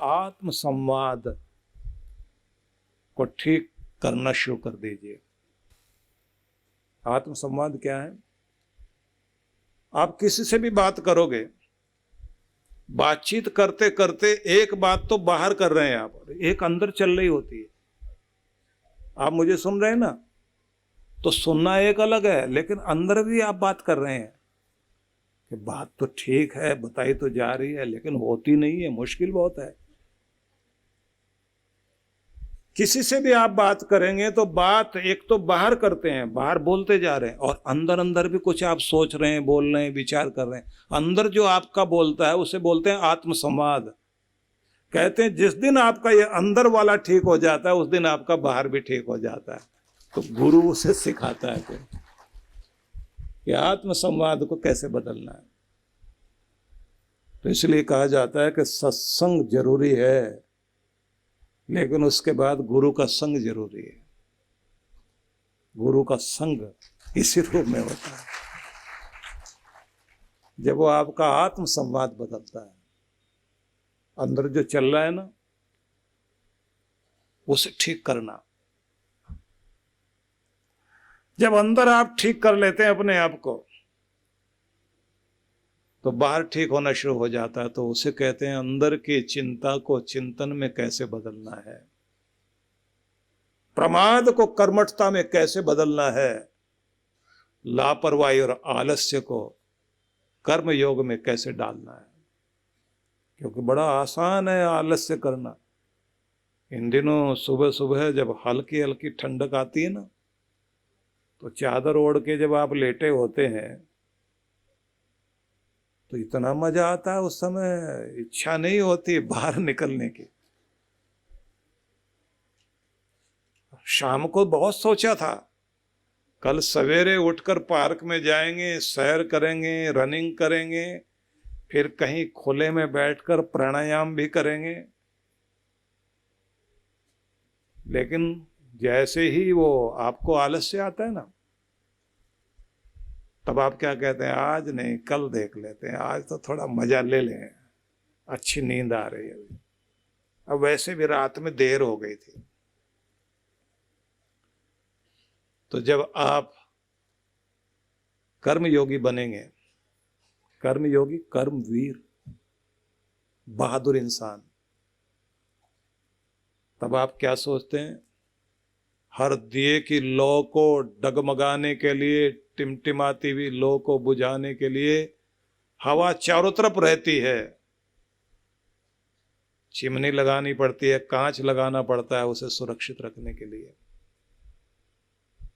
आत्म संवाद को ठीक करना शुरू कर दीजिए। आत्म संवाद क्या है? आप किसी से भी बात करोगे, बातचीत करते करते एक बात तो बाहर कर रहे हैं आप, एक अंदर चल रही होती है। आप मुझे सुन रहे हैं ना, तो सुनना एक अलग है, लेकिन अंदर भी आप बात कर रहे हैं कि बात तो ठीक है, बताई तो जा रही है, लेकिन होती नहीं है, मुश्किल बहुत है। किसी से भी आप बात करेंगे तो बात एक तो बाहर करते हैं, बाहर बोलते जा रहे हैं, और अंदर अंदर भी कुछ आप सोच रहे हैं, बोल रहे हैं, विचार कर रहे हैं। अंदर जो आपका बोलता है उसे बोलते हैं आत्म संवाद। कहते हैं जिस दिन आपका ये अंदर वाला ठीक हो जाता है, उस दिन आपका बाहर भी ठीक हो जाता है। तो गुरु उसे सिखाता है कि आत्म संवाद को कैसे बदलना है। तो इसलिए कहा जाता है कि सत्संग जरूरी है, लेकिन उसके बाद गुरु का संग जरूरी है। गुरु का संग इसी रूप में होता है जब वो आपका आत्म संवाद बदलता है। अंदर जो चल रहा है ना, उसे ठीक करना। जब अंदर आप ठीक कर लेते हैं अपने आप को, तो बाहर ठीक होना शुरू हो जाता है। तो उसे कहते हैं अंदर की चिंता को चिंतन में कैसे बदलना है, प्रमाद को कर्मठता में कैसे बदलना है, लापरवाही और आलस्य को कर्म योग में कैसे डालना है। क्योंकि बड़ा आसान है आलस्य करना। इन दिनों सुबह सुबह जब हल्की हल्की ठंडक आती है ना, तो चादर ओढ़ के जब आप लेटे होते हैं तो इतना मजा आता है, उस समय इच्छा नहीं होती बाहर निकलने की। शाम को बहुत सोचा था कल सवेरे उठकर पार्क में जाएंगे, सैर करेंगे, रनिंग करेंगे, फिर कहीं खुले में बैठकर प्राणायाम भी करेंगे। लेकिन जैसे ही वो आपको आलस्य आता है ना, तब आप क्या कहते हैं, आज नहीं कल देख लेते हैं, आज तो थोड़ा मजा ले लें, अच्छी नींद आ रही है। अब वैसे भी रात में देर हो गई थी। तो जब आप कर्मयोगी बनेंगे, कर्मयोगी कर्मवीर बहादुर इंसान, तब आप क्या सोचते हैं, हर दिए की लौ को डगमगाने के लिए, टिमटिमाती हुई लौ को बुझाने के लिए हवा चारों तरफ रहती है। चिमनी लगानी पड़ती है, कांच लगाना पड़ता है उसे सुरक्षित रखने के लिए।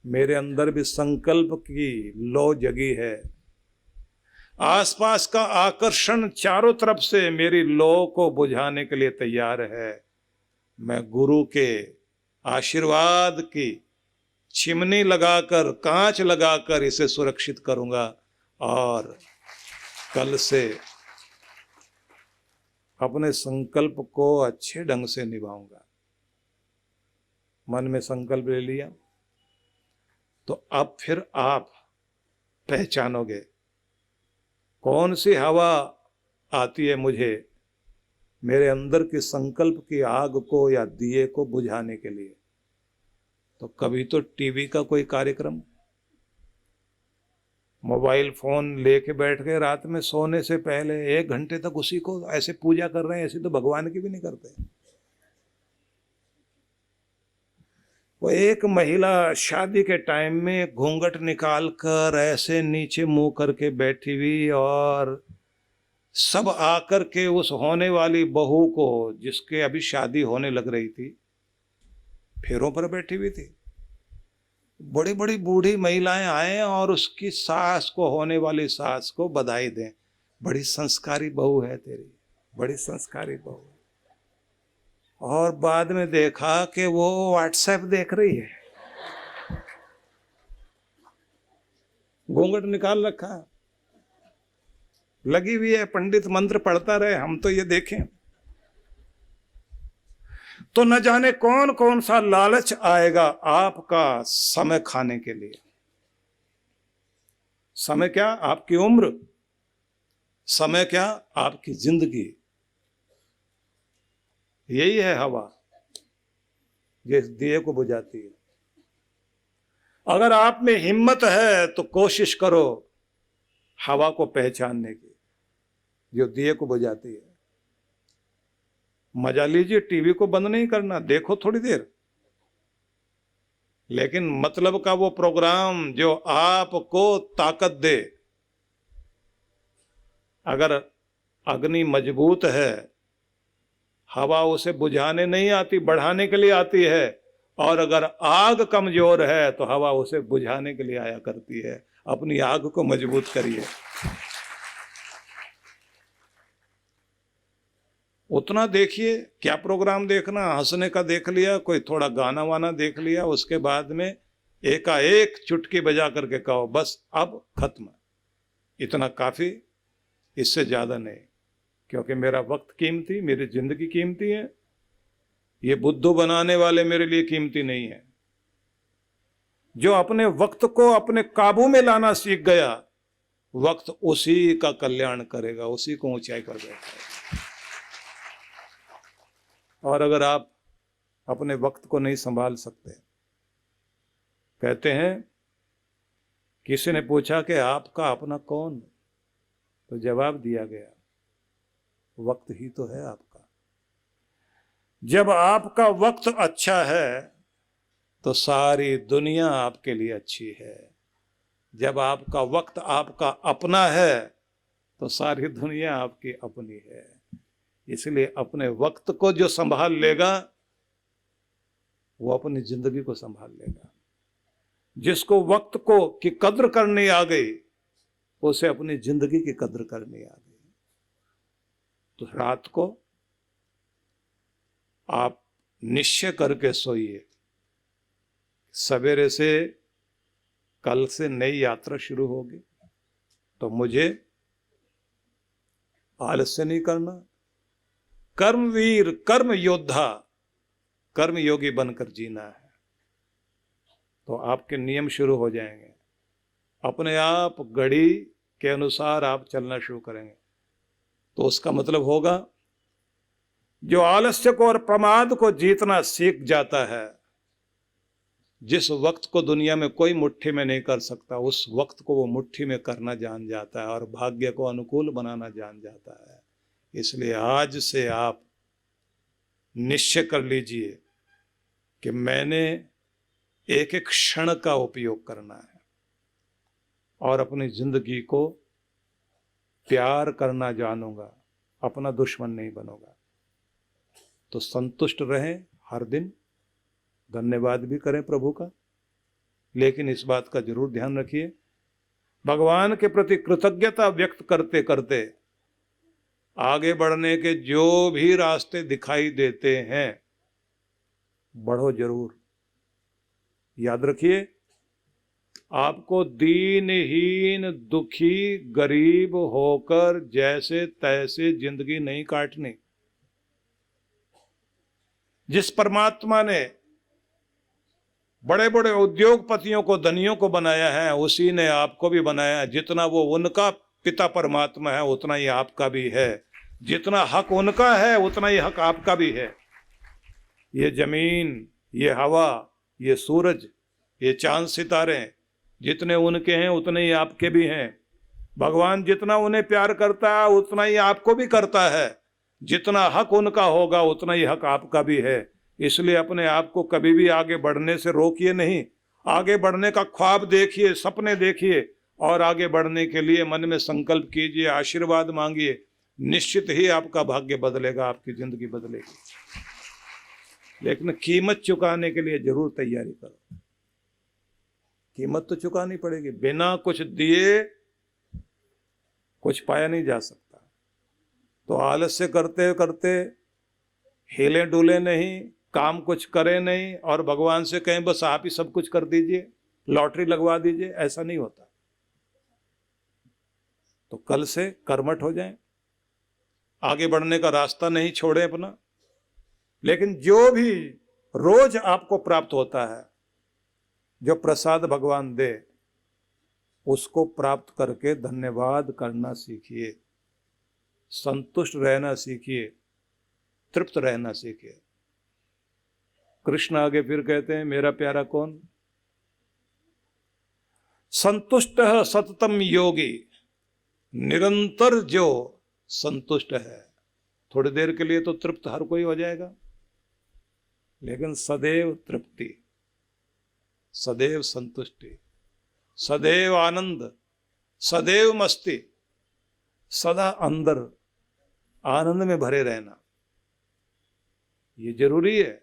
मेरे अंदर भी संकल्प की लौ जगी है, आसपास का आकर्षण चारों तरफ से मेरी लौ को बुझाने के लिए तैयार है। मैं गुरु के आशीर्वाद की चिमनी लगाकर, कांच लगाकर इसे सुरक्षित करूंगा, और कल से अपने संकल्प को अच्छे ढंग से निभाऊंगा। मन में संकल्प ले लिया, तो अब फिर आप पहचानोगे कौन सी हवा आती है मुझे मेरे अंदर की संकल्प की आग को या दिए को बुझाने के लिए। तो कभी तो टीवी का कोई कार्यक्रम, मोबाइल फोन लेके बैठ गए, रात में सोने से पहले 1 घंटे तक उसी को ऐसे पूजा कर रहे हैं, ऐसे तो भगवान की भी नहीं करते। वो एक महिला शादी के टाइम में घूंघट निकाल कर ऐसे नीचे मुंह करके बैठी हुई, और सब आकर के उस होने वाली बहू को, जिसके अभी शादी होने लग रही थी, फेरों पर बैठी हुई थी। बड़ी बड़ी बूढ़ी महिलाएं आए और उसकी सास को, होने वाली सास को बधाई दें, बड़ी संस्कारी बहू है तेरी, बड़ी संस्कारी बहू। और बाद में देखा कि वो व्हाट्सएप देख रही है, घूंघट निकाल रखा, लगी हुई है, पंडित मंत्र पढ़ता रहे, हम तो ये देखें। तो न जाने कौन कौन सा लालच आएगा आपका समय खाने के लिए। समय क्या? आपकी उम्र। समय क्या? आपकी जिंदगी। यही है हवा, जिस दिए को बुझाती है। अगर आप में हिम्मत है तो कोशिश करो हवा को पहचानने की, जो दिए को बुझाती है। मजा लीजिए, टीवी को बंद नहीं करना, देखो थोड़ी देर, लेकिन मतलब का वो प्रोग्राम जो आपको ताकत दे। अगर अग्नि मजबूत है, हवा उसे बुझाने नहीं आती, बढ़ाने के लिए आती है। और अगर आग कमजोर है तो हवा उसे बुझाने के लिए आया करती है। अपनी आग को मजबूत करिए। उतना देखिए, क्या प्रोग्राम देखना, हंसने का देख लिया, कोई थोड़ा गाना वाना देख लिया, उसके बाद में एकाएक चुटकी बजा करके कहो बस अब खत्म, इतना काफी, इससे ज्यादा नहीं। क्योंकि मेरा वक्त कीमती, मेरी जिंदगी कीमती है, ये बुद्धू बनाने वाले मेरे लिए कीमती नहीं है। जो अपने वक्त को अपने काबू में लाना सीख गया, वक्त उसी का कल्याण करेगा, उसी को ऊंचाई पर बैठाएगा। और अगर आप अपने वक्त को नहीं संभाल सकते, कहते हैं, किसी ने पूछा कि आपका अपना कौन, तो जवाब दिया गया, वक्त ही तो है आपका। जब आपका वक्त अच्छा है तो सारी दुनिया आपके लिए अच्छी है। जब आपका वक्त आपका अपना है तो सारी दुनिया आपकी अपनी है। इसलिए अपने वक्त को जो संभाल लेगा वो अपनी जिंदगी को संभाल लेगा। जिसको वक्त को की कद्र करनी आ गई, उसे अपनी जिंदगी की कद्र करनी आ गई। तो रात को आप निश्चय करके सोइए, सवेरे से कल से नई यात्रा शुरू होगी, तो मुझे आलस्य नहीं करना। कर्मवीर, कर्म योद्धा, कर्म योगी बनकर जीना है। तो आपके नियम शुरू हो जाएंगे, अपने आप घड़ी के अनुसार आप चलना शुरू करेंगे। तो उसका मतलब होगा, जो आलस्य को और प्रमाद को जीतना सीख जाता है, जिस वक्त को दुनिया में कोई मुट्ठी में नहीं कर सकता, उस वक्त को वो मुट्ठी में करना जान जाता है और भाग्य को अनुकूल बनाना जान जाता है। इसलिए आज से आप निश्चय कर लीजिए कि मैंने एक एक क्षण का उपयोग करना है और अपनी जिंदगी को प्यार करना जानूंगा, अपना दुश्मन नहीं बनूंगा। तो संतुष्ट रहें हर दिन, धन्यवाद भी करें प्रभु का, लेकिन इस बात का जरूर ध्यान रखिए, भगवान के प्रति कृतज्ञता व्यक्त करते करते आगे बढ़ने के जो भी रास्ते दिखाई देते हैं, बढ़ो जरूर। याद रखिए, आपको दीनहीन, दुखी, गरीब होकर जैसे तैसे जिंदगी नहीं काटनी। जिस परमात्मा ने बड़े बड़े उद्योगपतियों को, धनियों को बनाया है, उसी ने आपको भी बनाया है। जितना वो उनका पिता परमात्मा है, उतना ही आपका भी है। जितना हक उनका है, उतना ही हक आपका भी है। ये जमीन, ये हवा, ये सूरज, ये चांद सितारे, जितने उनके हैं उतने ही आपके भी हैं। भगवान जितना उन्हें प्यार करता है, उतना ही आपको भी करता है। जितना हक उनका होगा, उतना ही हक आपका भी है। इसलिए अपने आप को कभी भी आगे बढ़ने से रोकिए नहीं। आगे बढ़ने का ख्वाब देखिए, सपने देखिए, और आगे बढ़ने के लिए मन में संकल्प कीजिए, आशीर्वाद मांगिए। निश्चित ही आपका भाग्य बदलेगा, आपकी जिंदगी बदलेगी। लेकिन कीमत चुकाने के लिए जरूर तैयारी करो। कीमत तो चुकानी पड़ेगी, बिना कुछ दिए कुछ पाया नहीं जा सकता। तो आलस्य करते करते हिले डुले नहीं, काम कुछ करे नहीं और भगवान से कहें बस आप ही सब कुछ कर दीजिए, लॉटरी लगवा दीजिए, ऐसा नहीं होता। तो कल से कर्मठ हो जाएं, आगे बढ़ने का रास्ता नहीं छोड़े अपना। लेकिन जो भी रोज आपको प्राप्त होता है, जो प्रसाद भगवान दे, उसको प्राप्त करके धन्यवाद करना सीखिए, संतुष्ट रहना सीखिए, तृप्त रहना सीखिए। कृष्ण आगे फिर कहते हैं, मेरा प्यारा कौन? संतुष्ट सततम योगी, निरंतर जो संतुष्ट है। थोड़ी देर के लिए तो तृप्त हर कोई हो जाएगा, लेकिन सदैव तृप्ति, सदैव संतुष्टि, सदैव आनंद, सदैव मस्ती, सदा अंदर आनंद में भरे रहना, ये जरूरी है।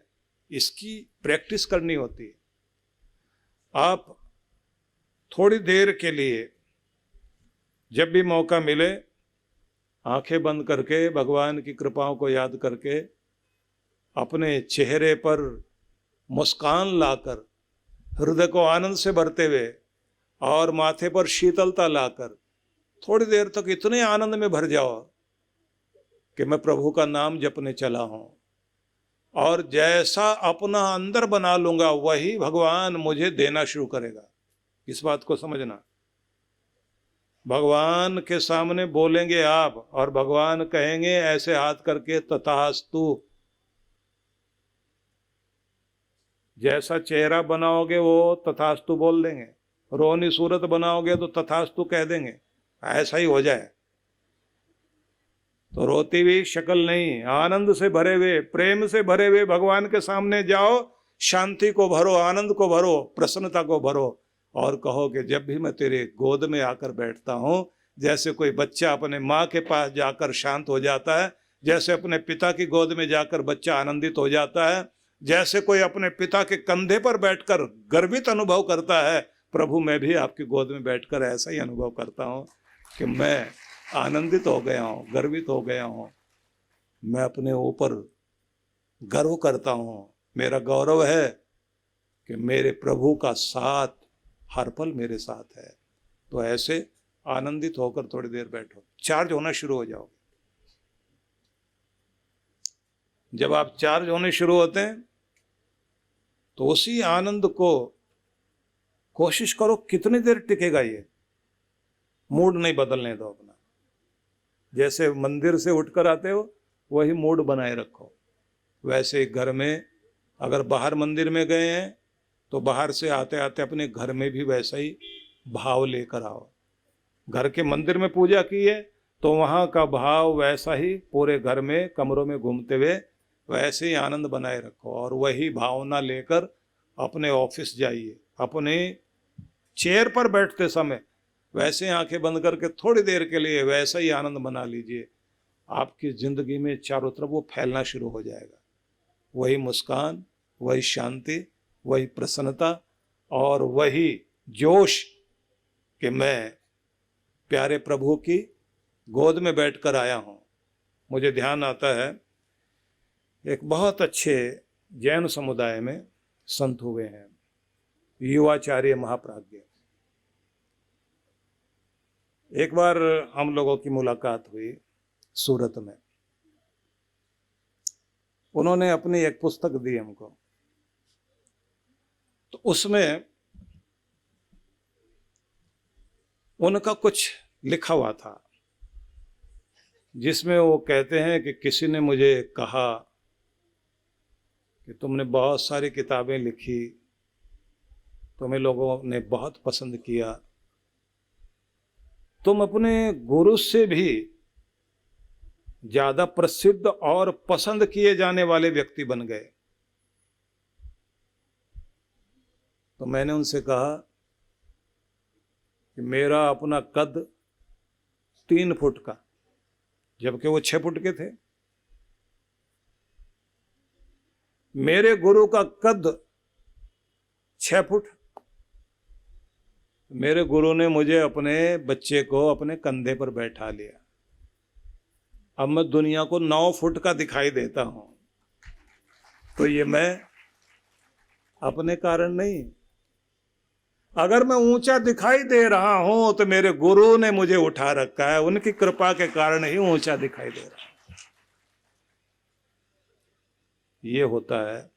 इसकी प्रैक्टिस करनी होती है। आप थोड़ी देर के लिए जब भी मौका मिले, आंखें बंद करके भगवान की कृपाओं को याद करके अपने चेहरे पर मुस्कान लाकर, हृदय को आनंद से भरते हुए और माथे पर शीतलता लाकर थोड़ी देर तक इतने आनंद में भर जाओ कि मैं प्रभु का नाम जपने चला हूं, और जैसा अपना अंदर बना लूंगा वही भगवान मुझे देना शुरू करेगा। इस बात को समझना। भगवान के सामने बोलेंगे आप, और भगवान कहेंगे ऐसे हाथ करके, तथास्तु। जैसा चेहरा बनाओगे वो तथास्तु बोल देंगे, रोनी सूरत बनाओगे तो तथास्तु कह देंगे। ऐसा ही हो जाए तो रोती हुई शक्ल नहीं, आनंद से भरे हुए, प्रेम से भरे हुए भगवान के सामने जाओ, शांति को भरो, आनंद को भरो, प्रसन्नता को भरो, और कहो कि जब भी मैं तेरे गोद में आकर बैठता हूं, जैसे कोई बच्चा अपने माँ के पास जाकर शांत हो जाता है, जैसे अपने पिता की गोद में जाकर बच्चा आनंदित हो जाता है, जैसे कोई अपने पिता के कंधे पर बैठकर गर्वित अनुभव करता है, प्रभु मैं भी आपकी गोद में बैठकर ऐसा ही अनुभव करता हूं कि मैं आनंदित हो गया हूं, गर्वित हो गया हूं, मैं अपने ऊपर गर्व करता हूं। मेरा गौरव है कि मेरे प्रभु का साथ हर पल मेरे साथ है। तो ऐसे आनंदित होकर थोड़ी देर बैठो, चार्ज होना शुरू हो जाओगे। जब आप चार्ज होने शुरू होते हैं तो उसी आनंद को कोशिश करो कितनी देर टिकेगा, ये मूड नहीं बदलने दो अपना। जैसे मंदिर से उठकर आते हो वही मूड बनाए रखो। वैसे घर में अगर बाहर मंदिर में गए हैं तो बाहर से आते आते अपने घर में भी वैसा ही भाव लेकर आओ। घर के मंदिर में पूजा की है तो वहाँ का भाव वैसा ही पूरे घर में कमरों में घूमते हुए वैसे ही आनंद बनाए रखो, और वही भावना लेकर अपने ऑफिस जाइए। अपने चेयर पर बैठते समय वैसे आंखें बंद करके थोड़ी देर के लिए वैसा ही आनंद बना लीजिए। आपकी जिंदगी में चारों तरफ वो फैलना शुरू हो जाएगा। वही मुस्कान, वही शांति, वही प्रसन्नता और वही जोश कि मैं प्यारे प्रभु की गोद में बैठकर आया हूँ। मुझे ध्यान आता है एक बहुत अच्छे जैन समुदाय में संत हुए हैं, युवाचार्य महाप्राज्ञ। एक बार हम लोगों की मुलाकात हुई सूरत में। उन्होंने अपनी एक पुस्तक दी हमको, तो उसमें उनका कुछ लिखा हुआ था जिसमें वो कहते हैं कि किसी ने मुझे कहा कि तुमने बहुत सारी किताबें लिखी, तुम्हें लोगों ने बहुत पसंद किया, तुम अपने गुरु से भी ज्यादा प्रसिद्ध और पसंद किए जाने वाले व्यक्ति बन गए। तो मैंने उनसे कहा कि मेरा अपना कद 3 फुट का, जबकि वो 6 फुट के थे। मेरे गुरु का कद 6 फुट। मेरे गुरु ने मुझे अपने बच्चे को अपने कंधे पर बैठा लिया। अब मैं दुनिया को 9 फुट का दिखाई देता हूं, तो ये मैं अपने कारण नहीं। अगर मैं ऊंचा दिखाई दे रहा हूं तो मेरे गुरु ने मुझे उठा रखा है, उनकी कृपा के कारण ही ऊंचा दिखाई दे रहा है। ये होता है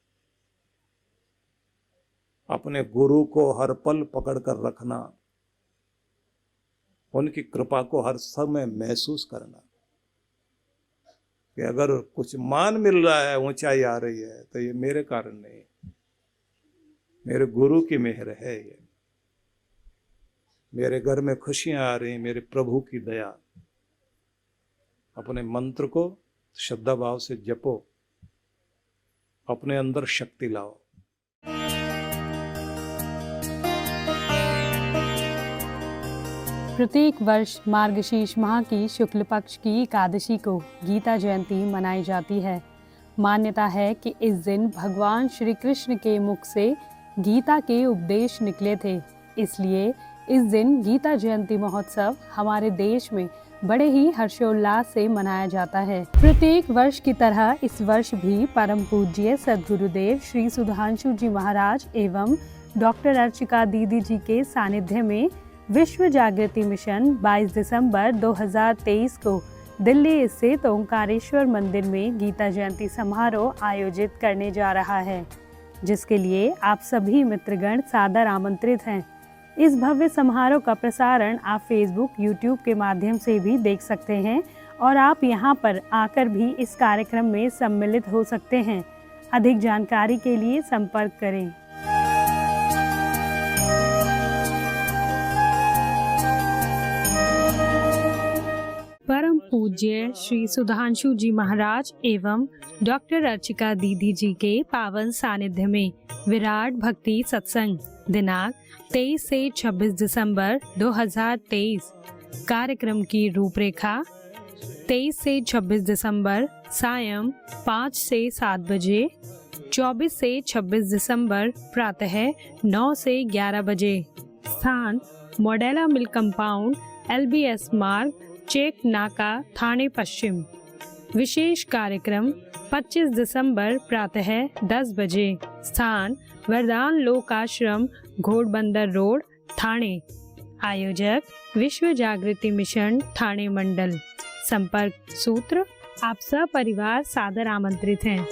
अपने गुरु को हर पल पकड़ कर रखना, उनकी कृपा को हर समय महसूस करना। कि अगर कुछ मान मिल रहा है, ऊंचाई आ रही है, तो ये मेरे कारण नहीं, मेरे गुरु की मेहर है। ये मेरे घर में खुशियां आ रही, मेरे प्रभु की दया। अपने मंत्र को श्रद्धा भाव से जपो, अपने अंदर शक्ति लाओ। प्रत्येक वर्ष मार्गशीर्ष माह की शुक्ल पक्ष की एकादशी को गीता जयंती मनाई जाती है। मान्यता है कि इस दिन भगवान श्री कृष्ण के मुख से गीता के उपदेश निकले थे, इसलिए इस दिन गीता जयंती महोत्सव हमारे देश में बड़े ही हर्षोल्लास से मनाया जाता है। प्रत्येक वर्ष की तरह इस वर्ष भी परम पूज्य सद्गुरुदेव श्री सुधांशु जी महाराज एवं डॉक्टर अर्चिका दीदी जी के सानिध्य में विश्व जागृति मिशन 22 दिसंबर 2023 को दिल्ली स्थित ओंकारेश्वर मंदिर में गीता जयंती समारोह आयोजित करने जा रहा है, जिसके लिए आप सभी मित्रगण सादर आमंत्रित हैं। इस भव्य समारोह का प्रसारण आप फेसबुक, यूट्यूब के माध्यम से भी देख सकते हैं और आप यहां पर आकर भी इस कार्यक्रम में सम्मिलित हो सकते हैं। अधिक जानकारी के लिए संपर्क करें। परम पूज्य श्री सुधांशु जी महाराज एवं डॉक्टर अर्चिका दीदी जी के पावन सानिध्य में विराट भक्ति सत्संग दिनांक 23 से 26 दिसंबर 2023। कार्यक्रम की रूपरेखा 23 से 26 दिसंबर सायं 5 से 7 बजे, 24 से 26 दिसंबर प्रातः 9 से 11 बजे। स्थान मॉडेला मिल कंपाउंड, LBS मार्ग, चेक नाका, थाने पश्चिम। विशेष कार्यक्रम 25 दिसंबर प्रातः 10 बजे। स्थान वरदान लोक आश्रम, घोड़बंदर रोड, थाने। आयोजक विश्व जागृति मिशन, थाने मंडल। संपर्क सूत्र आप सब परिवार सादर आमंत्रित हैं।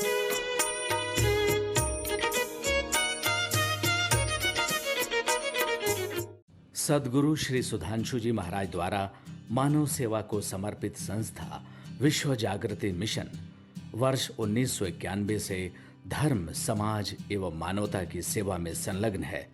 सद्गुरु श्री सुधांशु जी महाराज द्वारा मानव सेवा को समर्पित संस्था विश्व जागृति मिशन वर्ष 1991 से धर्म, समाज एवं मानवता की सेवा में संलग्न है।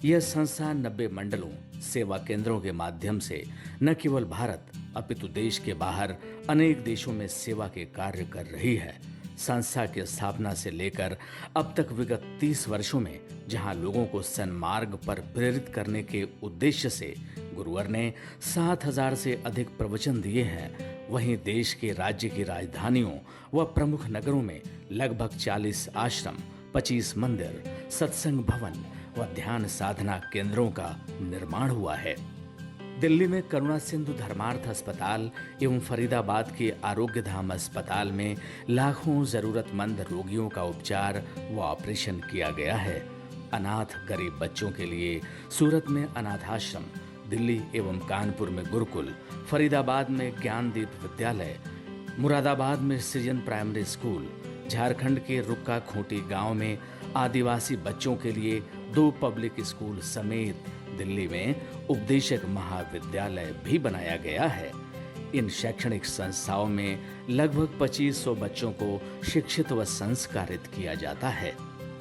यह संस्था 90 मंडलों, सेवा केंद्रों के माध्यम से न केवल भारत अपितु देश के बाहर अनेक देशों में सेवा के कार्य कर रही है। संस्था की स्थापना से लेकर अब तक विगत 30 वर्षों में जहां लोगों को सन्मार्ग पर प्रेरित करने के उद्देश्य से गुरुवर ने 7000 से अधिक प्रवचन दिए हैं, वहीं देश के राज्य की राजधानियों व प्रमुख नगरों में लगभग 40 आश्रम, 25 मंदिर, सत्संग भवन व ध्यान साधना केंद्रों का निर्माण हुआ है। दिल्ली में करुणा सिंधु धर्मार्थ अस्पताल एवं फरीदाबाद के आरोग्य धाम अस्पताल में लाखों जरूरतमंद रोगियों का उपचार व ऑपरेशन किया गया है। अनाथ गरीब बच्चों के लिए सूरत में अनाथाश्रम, दिल्ली एवं कानपुर में गुरुकुल, फरीदाबाद में ज्ञानदीप विद्यालय, मुरादाबाद में सृजन प्राइमरी स्कूल, झारखंड के रुक्का खूंटी गांव में आदिवासी बच्चों के लिए 2 पब्लिक स्कूल समेत दिल्ली में उपदेशक महाविद्यालय भी बनाया गया है। इन शैक्षणिक संस्थाओं में लगभग 2500 बच्चों को शिक्षित व संस्कारित किया जाता है।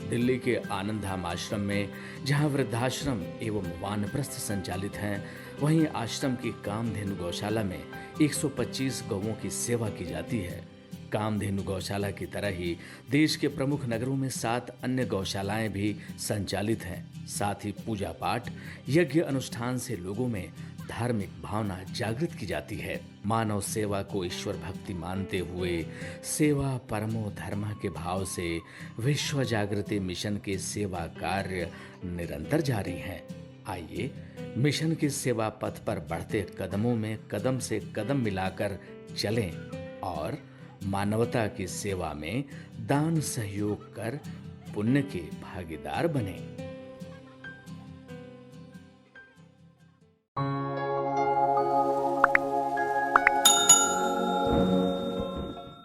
दिल्ली के आनंदधाम आश्रम में जहां वृद्धाश्रम एवं वानप्रस्थ संचालित हैं, वहीं आश्रम की कामधेनु गौशाला में 125 गौओं की सेवा की जाती है। कामधेनु गौशाला की तरह ही देश के प्रमुख नगरों में 7 अन्य गौशालाएं भी संचालित हैं। साथ ही पूजा पाठ, यज्ञ अनुष्ठान से लोगों में धार्मिक भावना जागृत की जाती है। मानव सेवा को ईश्वर भक्ति मानते हुए सेवा परमो धर्म के भाव से विश्व जागृति मिशन के सेवा कार्य निरंतर जारी हैं। आइए मिशन के सेवा पथ पर बढ़ते कदमों में कदम से कदम मिलाकर चलें और मानवता की सेवा में दान सहयोग कर पुण्य के भागीदार बने।